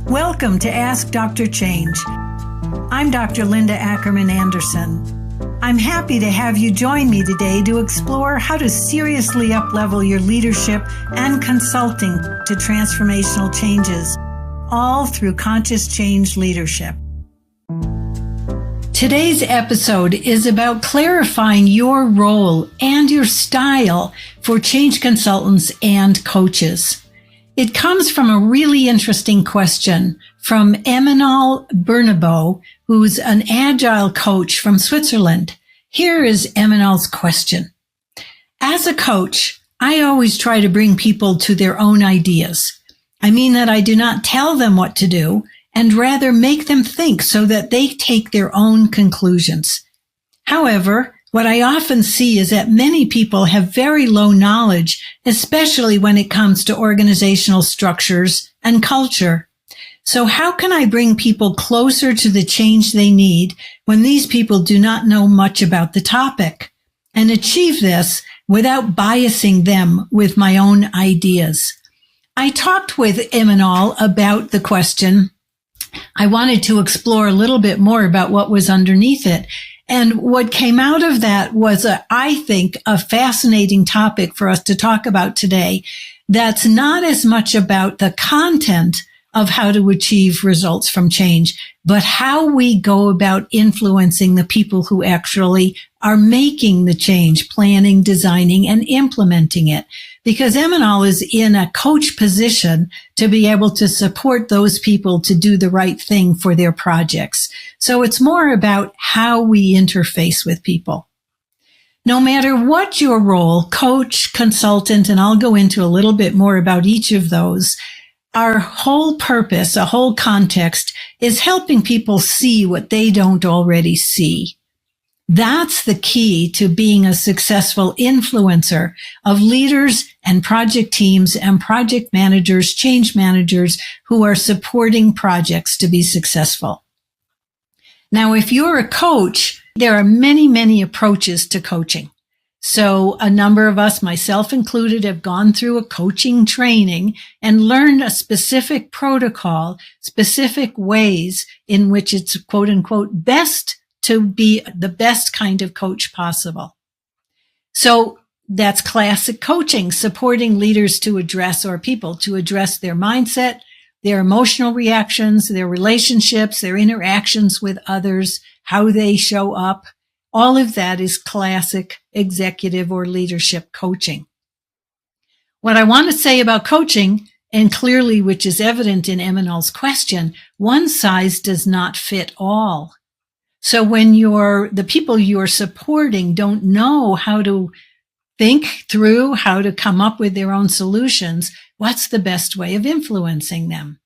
Welcome to Ask Dr. Change. I'm Dr. Linda Ackerman Anderson. I'm happy to have you join me today to explore how to seriously uplevel your leadership and consulting to transformational changes, all through conscious change leadership. Today's episode is about clarifying your role and your style for change consultants and coaches. It comes from a really interesting question from Eminal Bernabo, who's an agile coach from Switzerland. Here is Eminal's question. As a coach, I always try to bring people to their own ideas. I mean that I do not tell them what to do, and rather make them think so that they take their own conclusions. However, what I often see is that many people have very low knowledge, especially when it comes to organizational structures and culture. So how can I bring people closer to the change they need when these people do not know much about the topic, and achieve this without biasing them with my own ideas? I talked with Eminal about the question. I wanted to explore a little bit more about what was underneath it. And what came out of that was, I think, a fascinating topic for us to talk about today. That's not as much about the content of how to achieve results from change, but how we go about influencing the people who actually are making the change, planning, designing, and implementing it. Because Eminal is in a coach position to be able to support those people to do the right thing for their projects. So it's more about how we interface with people. No matter what your role, coach, consultant, and I'll go into a little bit more about each of those, our whole purpose, a whole context, is helping people see what they don't already see. That's the key to being a successful influencer of leaders and project teams and project managers, change managers who are supporting projects to be successful. Now, if you're a coach, there are many, many approaches to coaching. So a number of us, myself included, have gone through a coaching training and learned a specific protocol, specific ways in which it's quote unquote best to be the best kind of coach possible. So that's classic coaching, supporting leaders to address, or people to address, their mindset, their emotional reactions, their relationships, their interactions with others, how they show up. All of that is classic executive or leadership coaching. What I want to say about coaching, and clearly which is evident in Eminal's question, one size does not fit all. So when the people you're supporting don't know how to think through, how to come up with their own solutions, what's the best way of influencing them?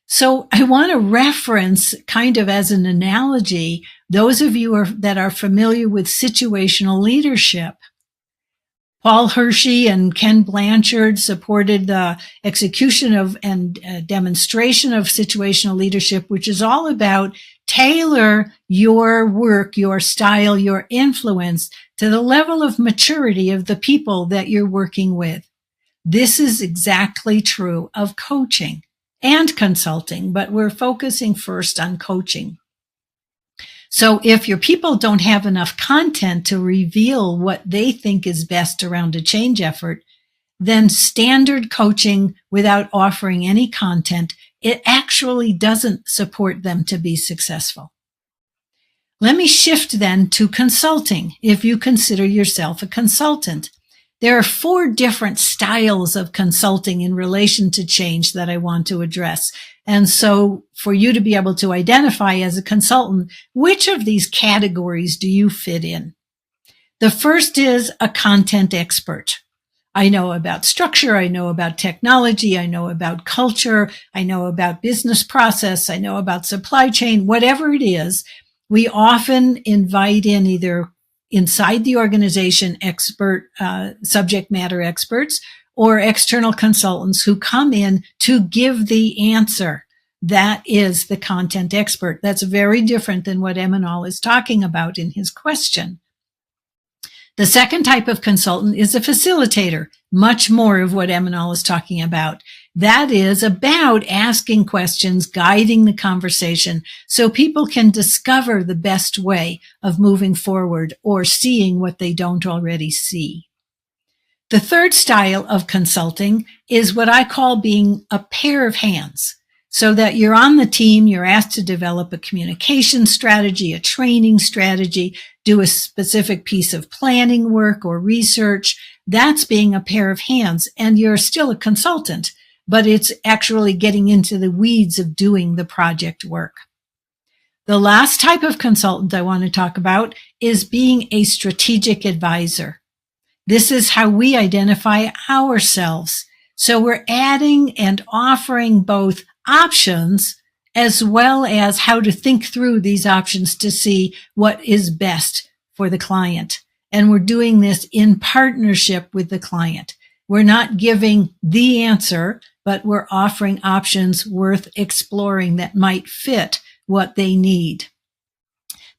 So I want to reference, kind of as an analogy, those of you that are familiar with situational leadership. Paul Hershey and Ken Blanchard supported the execution of and demonstration of situational leadership, which is all about tailor your work, your style, your influence to the level of maturity of the people that you're working with. This is exactly true of coaching and consulting, but we're focusing first on coaching. So if your people don't have enough content to reveal what they think is best around a change effort, then standard coaching without offering any content, it actually doesn't support them to be successful. Let me shift then to consulting, if you consider yourself a consultant. There are 4 different styles of consulting in relation to change that I want to address. And so for you to be able to identify as a consultant, which of these categories do you fit in? The first is a content expert. I know about structure. I know about technology. I know about culture. I know about business process. I know about supply chain, whatever it is. We often invite in either inside the organization subject matter experts or external consultants who come in to give the answer. That is the content expert. That's very different than what Eminal is talking about in his question. The second type of consultant is a facilitator, much more of what Eminal is talking about. That is about asking questions, guiding the conversation so people can discover the best way of moving forward or seeing what they don't already see. The third style of consulting is what I call being a pair of hands. So that you're on the team, you're asked to develop a communication strategy, a training strategy, do a specific piece of planning work or research. That's being a pair of hands, and you're still a consultant, but it's actually getting into the weeds of doing the project work. The last type of consultant I want to talk about is being a strategic advisor. This is how we identify ourselves. So we're adding and offering both options as well as how to think through these options to see what is best for the client. And we're doing this in partnership with the client. We're not giving the answer, but we're offering options worth exploring that might fit what they need.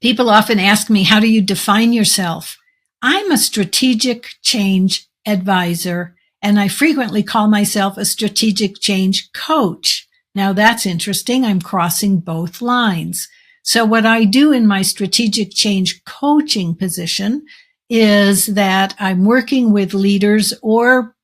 People often ask me, how do you define yourself? I'm a strategic change advisor, and I frequently call myself a strategic change coach. Now that's interesting. I'm crossing both lines. So what I do in my strategic change coaching position is that I'm working with leaders or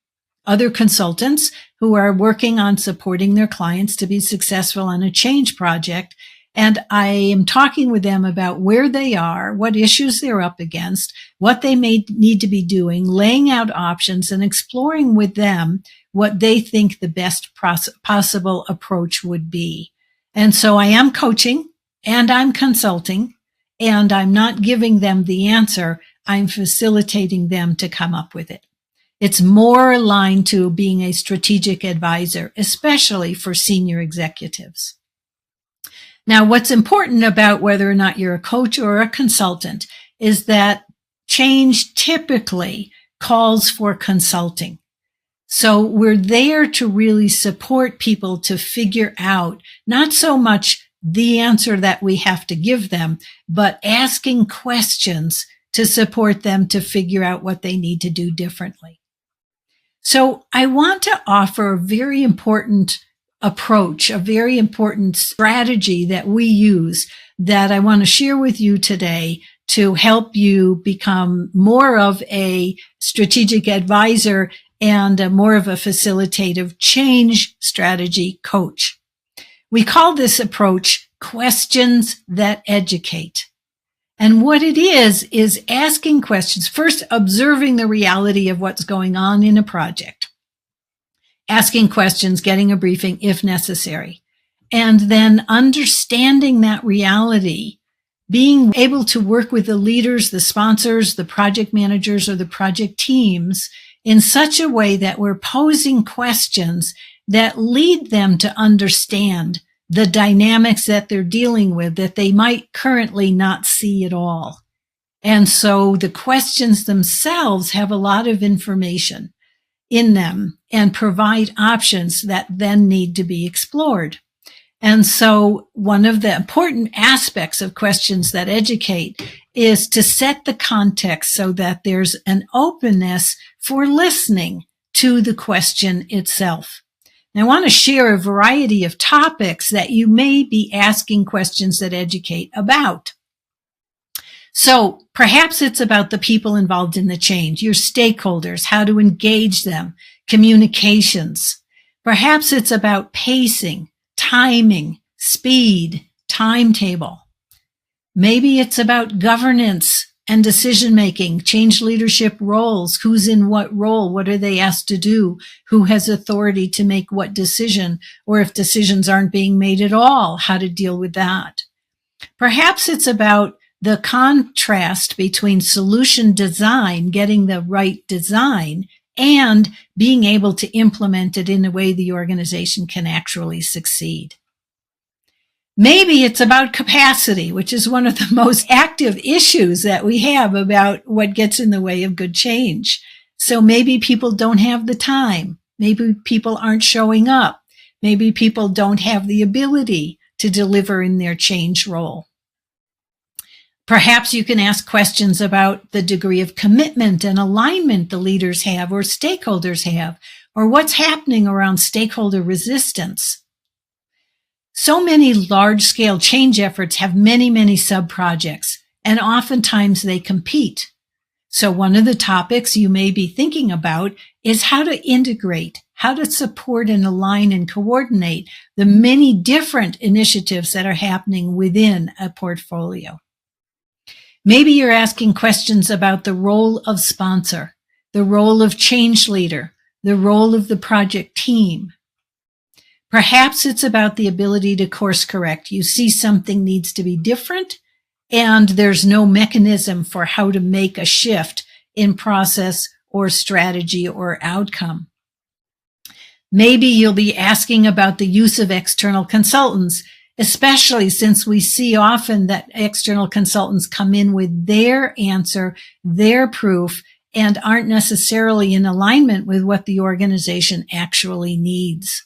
other consultants who are working on supporting their clients to be successful on a change project. And I am talking with them about where they are, what issues they're up against, what they may need to be doing, laying out options and exploring with them what they think the best possible approach would be. And so I am coaching and I'm consulting, and I'm not giving them the answer. I'm facilitating them to come up with it. It's more aligned to being a strategic advisor, especially for senior executives. Now, what's important about whether or not you're a coach or a consultant is that change typically calls for consulting. So we're there to really support people to figure out not so much the answer that we have to give them, but asking questions to support them to figure out what they need to do differently. So I want to offer a very important approach, a very important strategy that we use that I want to share with you today to help you become more of a strategic advisor and more of a facilitative change strategy coach. We call this approach questions that educate. And what it is asking questions, first observing the reality of what's going on in a project, asking questions, getting a briefing if necessary, and then understanding that reality, being able to work with the leaders, the sponsors, the project managers, or the project teams in such a way that we're posing questions that lead them to understand the dynamics that they're dealing with that they might currently not see at all. And so the questions themselves have a lot of information in them and provide options that then need to be explored. And so one of the important aspects of questions that educate is to set the context so that there's an openness for listening to the question itself. And I want to share a variety of topics that you may be asking questions that educate about. So perhaps it's about the people involved in the change, your stakeholders, how to engage them, communications. Perhaps it's about pacing, timing, speed, timetable. Maybe it's about governance and decision-making, change leadership roles, who's in what role, what are they asked to do, who has authority to make what decision, or if decisions aren't being made at all, how to deal with that. Perhaps it's about the contrast between solution design, getting the right design, and being able to implement it in a way the organization can actually succeed. Maybe it's about capacity, which is one of the most active issues that we have about what gets in the way of good change. So maybe people don't have the time. Maybe people aren't showing up. Maybe people don't have the ability to deliver in their change role. Perhaps you can ask questions about the degree of commitment and alignment the leaders have or stakeholders have, or what's happening around stakeholder resistance. So many large-scale change efforts have many sub-projects, and oftentimes they compete. So one of the topics you may be thinking about is how to integrate, how to support and align and coordinate the many different initiatives that are happening within a portfolio. Maybe you're asking questions about the role of sponsor, the role of change leader, the role of the project team. Perhaps it's about the ability to course correct. You see something needs to be different, and there's no mechanism for how to make a shift in process or strategy or outcome. Maybe you'll be asking about the use of external consultants, especially since we see often that external consultants come in with their answer, their proof, and aren't necessarily in alignment with what the organization actually needs.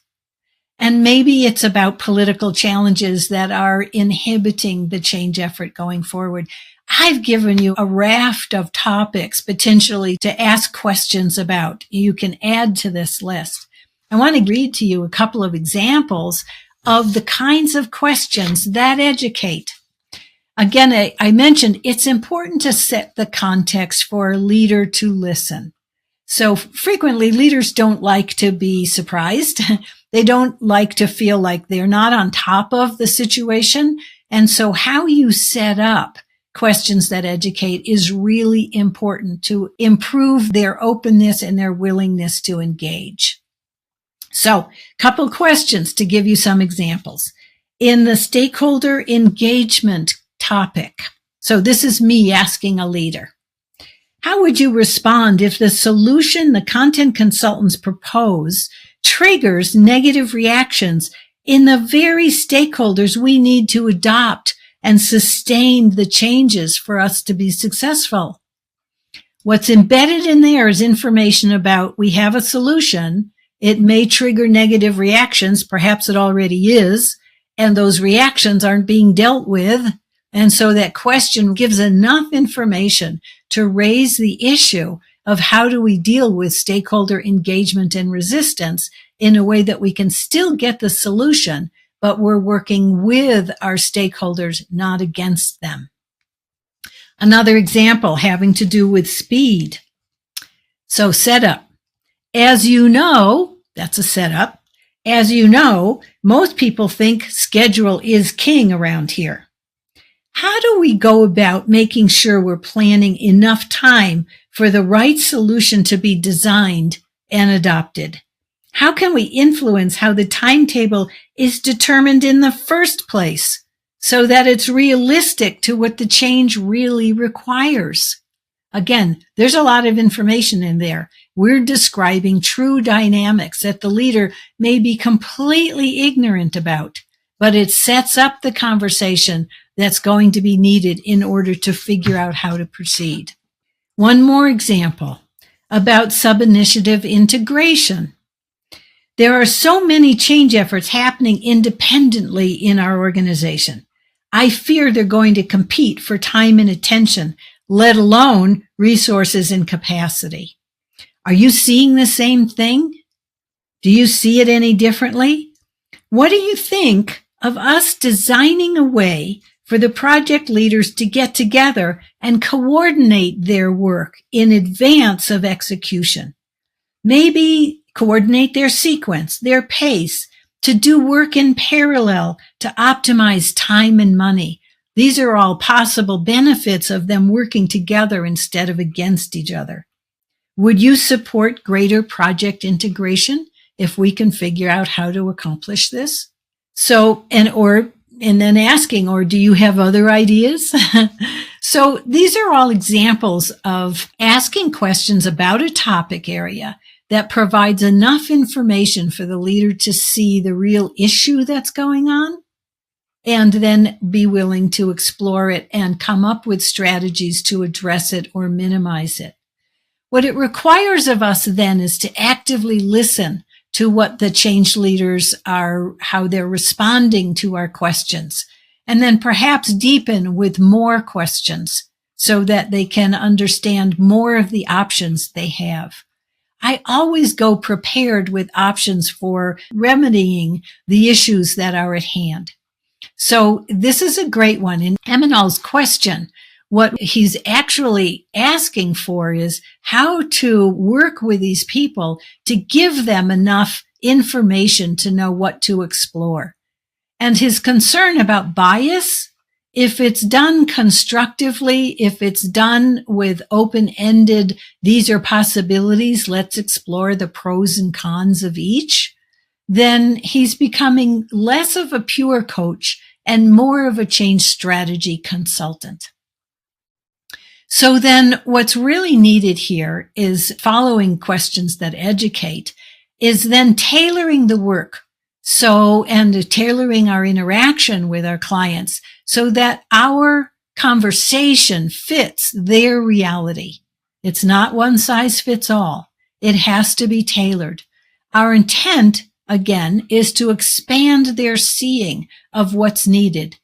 And maybe it's about political challenges that are inhibiting the change effort going forward. I've given you a raft of topics potentially to ask questions about. You can add to this list. I want to read to you a couple of examples of the kinds of questions that educate. Again, I mentioned it's important to set the context for a leader to listen. So frequently leaders don't like to be surprised. They don't like to feel like they're not on top of the situation. And so how you set up questions that educate is really important to improve their openness and their willingness to engage. So a couple questions to give you some examples. In the stakeholder engagement topic, so this is me asking a leader, how would you respond if the solution the content consultants propose triggers negative reactions in the very stakeholders we need to adopt and sustain the changes for us to be successful? What's embedded in there is information about we have a solution. It may trigger negative reactions. Perhaps it already is. And those reactions aren't being dealt with. And so that question gives enough information to raise the issue of how do we deal with stakeholder engagement and resistance in a way that we can still get the solution, but we're working with our stakeholders, not against them. Another example having to do with speed. So setup. As you know, that's a setup. As you know, most people think schedule is king around here. How do we go about making sure we're planning enough time for the right solution to be designed and adopted? How can we influence how the timetable is determined in the first place so that it's realistic to what the change really requires? Again, there's a lot of information in there. We're describing true dynamics that the leader may be completely ignorant about, but it sets up the conversation that's going to be needed in order to figure out how to proceed. One more example about sub-initiative integration. There are so many change efforts happening independently in our organization. I fear they're going to compete for time and attention, let alone resources and capacity. Are you seeing the same thing? Do you see it any differently? What do you think of us designing a way for the project leaders to get together and coordinate their work in advance of execution? Maybe coordinate their sequence, their pace, to do work in parallel to optimize time and money. These are all possible benefits of them working together instead of against each other. Would you support greater project integration if we can figure out how to accomplish this? So, and then asking, or do you have other ideas? So these are all examples of asking questions about a topic area that provides enough information for the leader to see the real issue that's going on and then be willing to explore it and come up with strategies to address it or minimize it. What it requires of us then is to actively listen to what the change leaders are, how they're responding to our questions, and then perhaps deepen with more questions so that they can understand more of the options they have. I always go prepared with options for remedying the issues that are at hand. So this is a great one. In Eminal's question, what he's actually asking for is how to work with these people to give them enough information to know what to explore. And his concern about bias, if it's done constructively, if it's done with open-ended, these are possibilities, let's explore the pros and cons of each, then he's becoming less of a pure coach and more of a change strategy consultant. So then what's really needed here is, following questions that educate, is then tailoring the work. And tailoring our interaction with our clients so that our conversation fits their reality. It's not one size fits all. It has to be tailored. Our intent, again, is to expand their seeing of what's needed,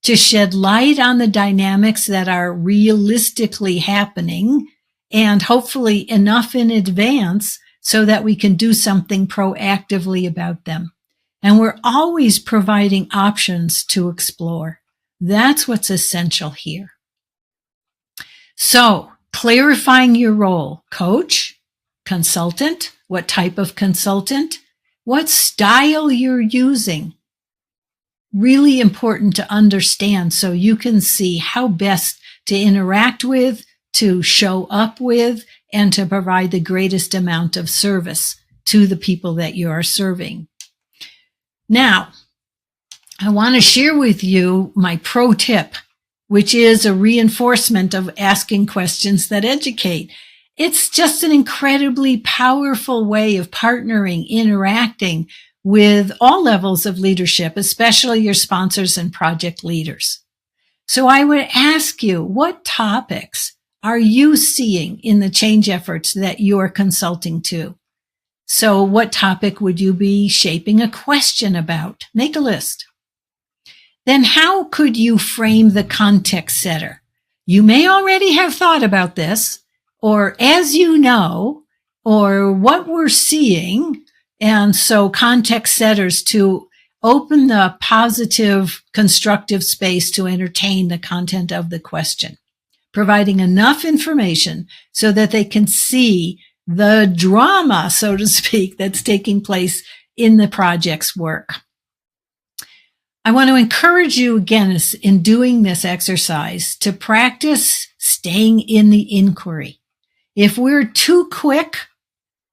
to shed light on the dynamics that are realistically happening, and hopefully enough in advance so that we can do something proactively about them. And we're always providing options to explore. That's what's essential here. So, clarifying your role: coach, consultant, what type of consultant, what style you're using. Really important to understand so you can see how best to interact with, to show up with, and to provide the greatest amount of service to the people that you are serving. Now, I want to share with you my pro tip, which is a reinforcement of asking questions that educate. It's just an incredibly powerful way of partnering, interacting with all levels of leadership, especially your sponsors and project leaders. So I would ask you, what topics are you seeing in the change efforts that you're consulting to? So what topic would you be shaping a question about? Make a list. Then how could you frame the context setter? You may already have thought about this, or as you know, or what we're seeing. And so context setters to open the positive, constructive space to entertain the content of the question, providing enough information so that they can see the drama, so to speak, that's taking place in the project's work. I want to encourage you again in doing this exercise to practice staying in the inquiry. If we're too quick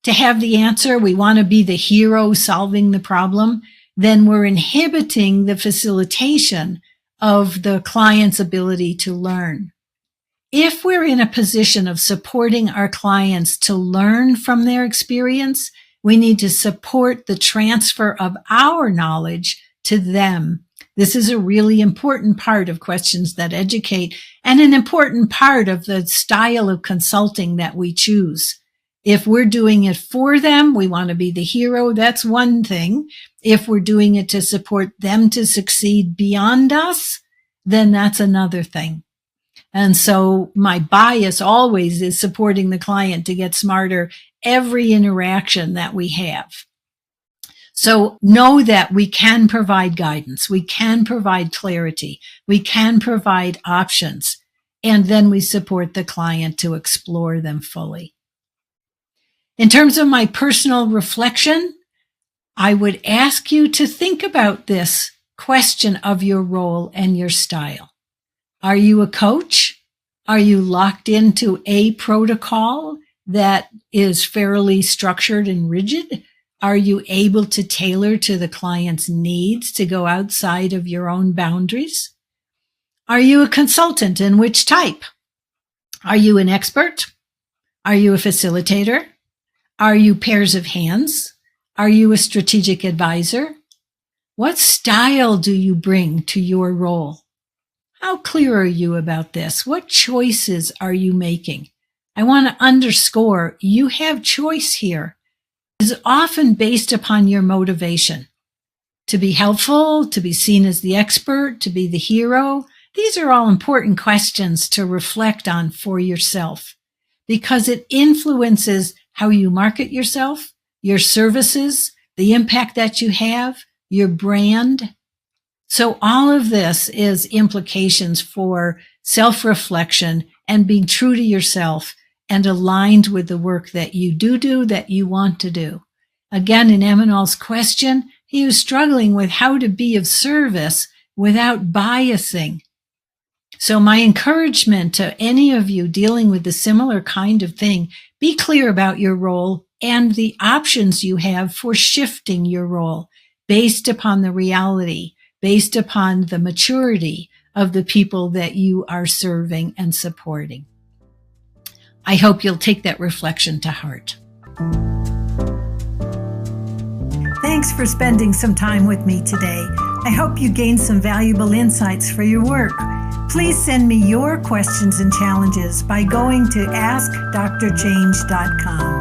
to have the answer, we want to be the hero solving the problem, then we're inhibiting the facilitation of the client's ability to learn. If we're in a position of supporting our clients to learn from their experience, we need to support the transfer of our knowledge to them. This is a really important part of questions that educate and an important part of the style of consulting that we choose. If we're doing it for them, we want to be the hero. That's one thing. If we're doing it to support them to succeed beyond us, then that's another thing. And so my bias always is supporting the client to get smarter every interaction that we have. So know that we can provide guidance. We can provide clarity. We can provide options. And then we support the client to explore them fully. In terms of my personal reflection, I would ask you to think about this question of your role and your style. Are you a coach? Are you locked into a protocol that is fairly structured and rigid? Are you able to tailor to the client's needs to go outside of your own boundaries? Are you a consultant, and which type? Are you an expert? Are you a facilitator? Are you pairs of hands? Are you a strategic advisor? What style do you bring to your role? How clear are you about this? What choices are you making? I want to underscore you have choice here. It is often based upon your motivation to be helpful, to be seen as the expert, to be the hero. These are all important questions to reflect on for yourself because it influences how you market yourself, your services, the impact that you have, your brand. So all of this is implications for self-reflection and being true to yourself and aligned with the work that you do that you want to do. Again, in Eminol's question, he was struggling with how to be of service without biasing. So my encouragement to any of you dealing with a similar kind of thing, be clear about your role and the options you have for shifting your role based upon the reality, based upon the maturity of the people that you are serving and supporting. I hope you'll take that reflection to heart. Thanks for spending some time with me today. I hope you gained some valuable insights for your work. Please send me your questions and challenges by going to askdrchange.com.